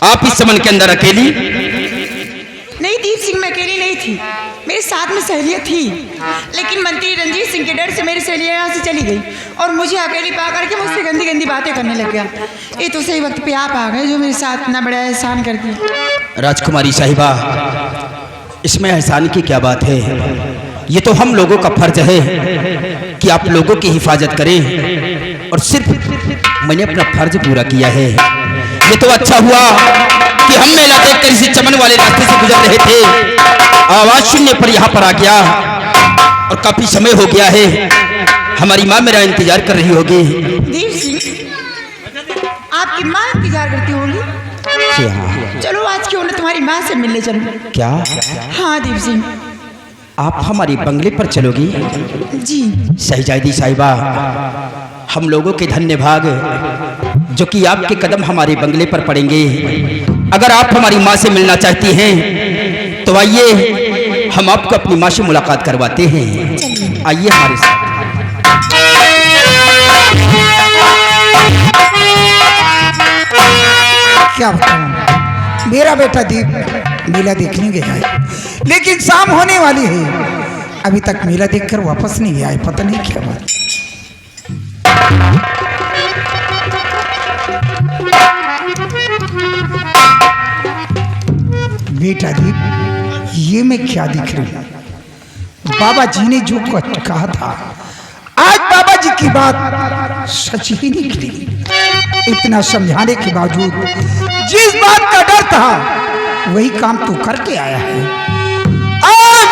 आप इस चमन के अंदर अकेली? नहीं दीप सिंह, मैं अकेली नहीं थी, मेरे साथ में सहेलियाँ थी, लेकिन मंत्री रंजीत सिंह के डर से मेरी सहेलियाँ यहाँ से चली गई और मुझे अकेली पा करके मुझसे गंदी गंदी बातें करने लग गया। ये तो सही वक्त पे आप आ गए जो मेरे साथ इतना बड़ा एहसान कर दिया। राजकुमारी साहिबा, इसमें एहसान की क्या बात है? ये तो हम लोगों का फर्ज है कि आप लोगों की हिफाजत करें और सिर्फ मैंने अपना फर्ज पूरा किया है। ये तो अच्छा हुआ कि हम मेला देखकर इसी चमन वाले रास्ते से गुजर रहे थे, आवाज सुनने पर यहाँ पर आ गया और काफी समय हो गया है। हमारी माँ मेरा इंतजार कर रही होगी। दीप सिंह, आपकी माँ इंतजार करती होगी? हाँ। चलो आज क्यों ना तुम्हारी माँ से मिलने चलो। क्या? हाँ दीप सिंह। आप हमारे बंगले पर चलोगी? जी। शहजादी साहिबा, हम लोगों के धन्य भाग जो कि आपके कदम हमारे बंगले पर पड़ेंगे। अगर आप हमारी माँ से मिलना चाहती हैं तो आइए, हम आपको अपनी माँ से मुलाकात करवाते हैं। आइए हमारे साथ। क्या बताऊं, मेरा बेटा दीप मेला देखने गया है, लेकिन शाम होने वाली है, अभी तक मेला देखकर वापस नहीं आए। पता नहीं क्या बात। बेटा दीप, ये मैं क्या दिख रही हूँ? बाबा जी ने जो कहा था, आज बाबा जी की बात सच ही निकली। इतना समझाने के बावजूद जिस बात का डर था वही काम तू करके आया है।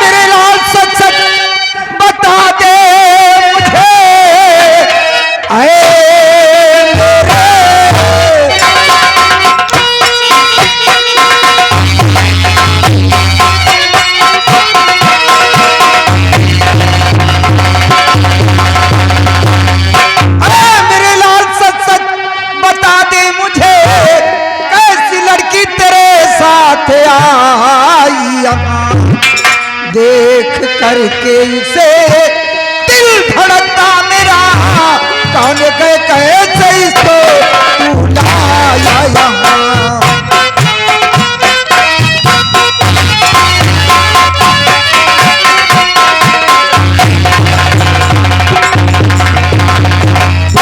मेरे लाल सच सच बता दे मुझे, मेरे लाल सच सच बता दे मुझे, कैसी लड़की तेरे साथ आई, देख करके इसे दिल धड़कता मेरा, कौन कैसे इसको तू लाया यहाँ।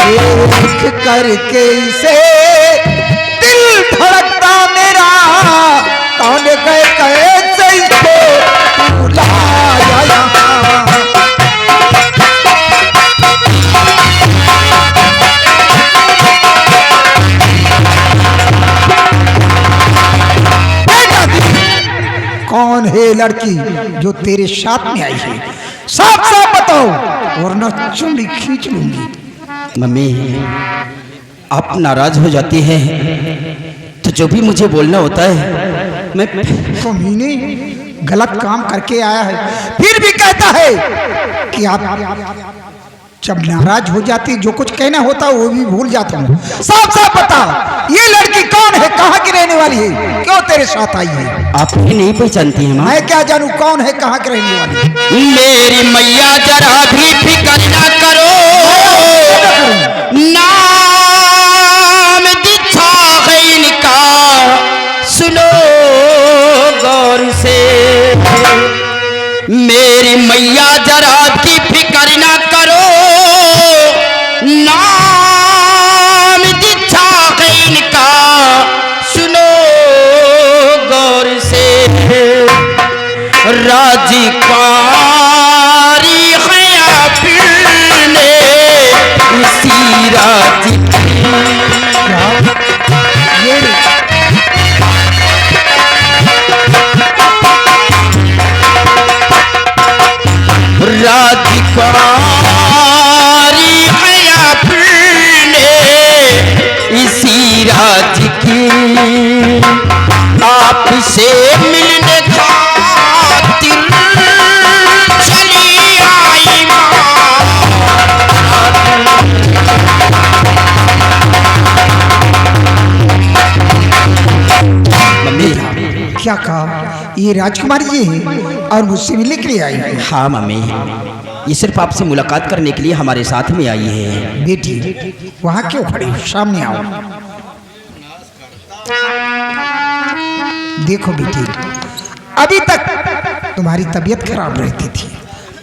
देख करके इसे दिल धड़कता मेरा, कौन कैसे इसको तू लाया यहाँ। कौन है लड़की जो तेरे साथ में आई है? साफ साफ बताओ वरना चुंडी खींच लूंगी। मम्मी, आप नाराज हो जाती हैं तो जो भी मुझे बोलना होता है मैं। कमीने गलत काम करके आया है, फिर भी कहता है कि आप जब नाराज हो जाती, जो कुछ कहना होता वो भी भूल जाता हूँ। साफ साफ बता, ये लड़की कौन है, कहाँ की रहने वाली है, क्यों तेरे साथ आई है? आप ही नहीं पहचानती हैं? मैं क्या जानूँ कौन है, कहाँ की रहने वाली है? मेरी मैया जरा भी फिक्र ना करो, नाम दिखा है इनका, सुनो गौर से। मेरी मैया जरा भी फिक्र ना करो, नाम दिखा है इनका, सुनो गौर से। राजी पारी है फिर ने इसी राजी राजकुमारी है फिर ने इसी राज की, आपसे मिलने खातिर चली आई मम्मी। क्या कहा? ये राजकुमारी जी है और मुझसे मिलने के लिए आई है? हाँ मम्मी, ये सिर्फ आपसे मुलाकात करने के लिए हमारे साथ में आई है। बेटी वहाँ क्यों खड़ी, सामने आओ। देखो बेटी, अभी तक तुम्हारी तबीयत खराब रहती थी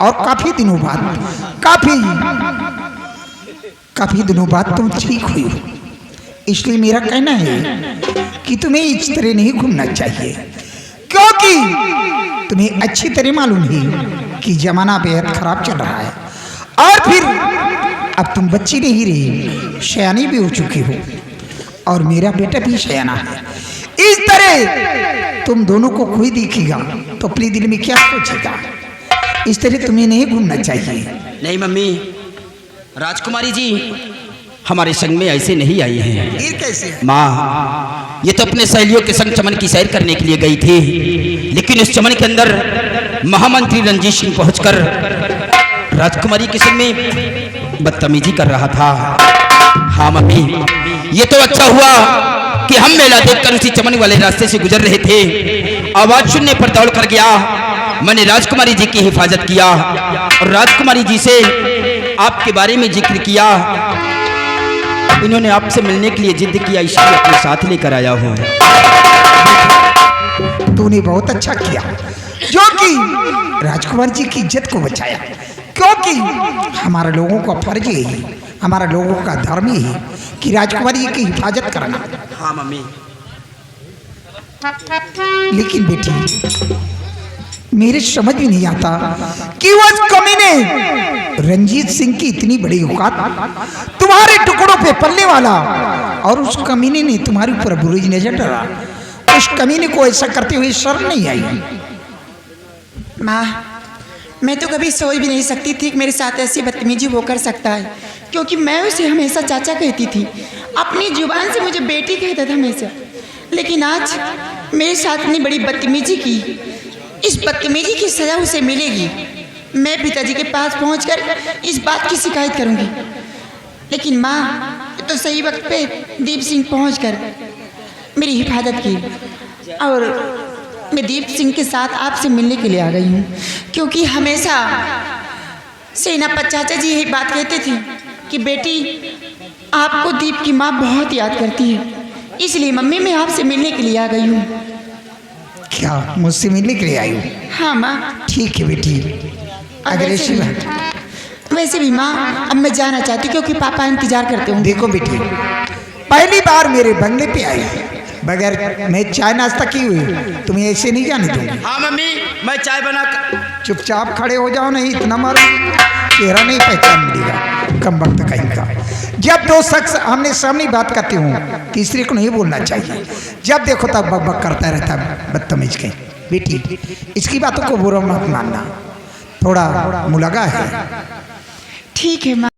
और काफी दिनों बाद तुम ठीक हुई हो। इसलिए मेरा कहना है कि तुम्हें इस तरह नहीं घूमना चाहिए, क्योंकि तुम्हें अच्छी तरह मालूम है कि जमाना बेहद खराब चल रहा है। और फिर अब तुम बच्ची नहीं रही, सयानी भी हो चुकी हो और मेरा बेटा भी सयाना है। इस तरह तुम दोनों को कोई देखेगा तो अपने दिल में क्या सोचेगा? इस तरह तुम्हें नहीं घूमना चाहिए। नहीं मम्मी, राजकुमारी जी हमारे संग में ऐसे नहीं आई हैं। ये कैसे? माँ, ये तो अपने सहेलियों के संग चमन की सैर करने के लिए गई थी, लेकिन उस चमन के अंदर महामंत्री रणजीत सिंह पहुंचकर राजकुमारी के संग में बदतमीजी कर रहा था। हाँ मम्मी, ये तो अच्छा हुआ कि हम मेला देखकर उसी चमन वाले रास्ते से गुजर रहे थे। आवाज सुनने पर दौड़ कर गया, मैंने राजकुमारी जी की हिफाजत किया और राजकुमारी जी से आपके बारे में जिक्र किया। इन्होंने आपसे मिलने के लिए जिद किया, इसलिए अपने साथ लेकर आया हूँ। तूने बहुत अच्छा किया जो कि राजकुमार जी की इज्जत को बचाया, क्योंकि हमारे लोगों का फर्ज है, हमारा लोगों का धर्म है कि राजकुमार जी की हिफाजत करना। हाँ मम्मी। लेकिन बेटी, मेरे समझ में नहीं आता कि उस कमीने रंजीत सिंह की इतनी बड़ी औकात, तुम्हारे टुकड़ों पे पलने वाला, और उस कमीने ने तुम्हारे ऊपर बुरी नजर डाला। उस कमीने को ऐसा करते हुए शर्म नहीं आई? माँ, मैं तो कभी सोच भी नहीं सकती थी कि मेरे साथ ऐसी बदतमीजी वो कर सकता है, क्योंकि मैं उसे हमेशा चाचा कहती थी, अपनी जुबान से मुझे बेटी कहता था हमेशा। लेकिन आज मेरे साथ इतनी बड़ी बदतमीजी की, इस बदतमीजी की सज़ा उसे मिलेगी। मैं पिताजी के पास पहुंचकर इस बात की शिकायत करूंगी। लेकिन माँ, तो सही वक्त पे दीप सिंह पहुंचकर मेरी हिफाजत की, और मैं दीप सिंह के साथ आपसे मिलने के लिए आ गई हूँ, क्योंकि हमेशा सेनापति चाचा जी यही बात कहते थे कि बेटी, आपको दीप की माँ बहुत याद करती है, इसलिए मम्मी मैं आपसे मिलने के लिए आ गई हूँ। क्या मुझसे मिलने के लिए आई हो? हाँ माँ। ठीक है बेटी, अगर ऐसी बात। वैसे भी माँ, अब मैं जाना चाहती क्योंकि पापा इंतजार करते होंगे। देखो बेटी, पहली बार मेरे बंगले पे आई बगैर मैं चाय नाश्ता की हुई, तुम्हें ऐसे नहीं जाने दूंगी। हाँ मम्मी, मैं चाय बना चुपचाप खड़े हो जाओ, नहीं इतना मारो, चेहरा नहीं पहचान मिलेगा, कम वक्त कहीं का। जब दो शख्स आमने सामने बात करते हों, तीसरे को नहीं बोलना चाहिए। जब देखो तब बक बक करता रहता बदतमीज कहीं। बेटी, इसकी बातों को बुरा मत मानना, थोड़ा मुलगा है। ठीक है माँ।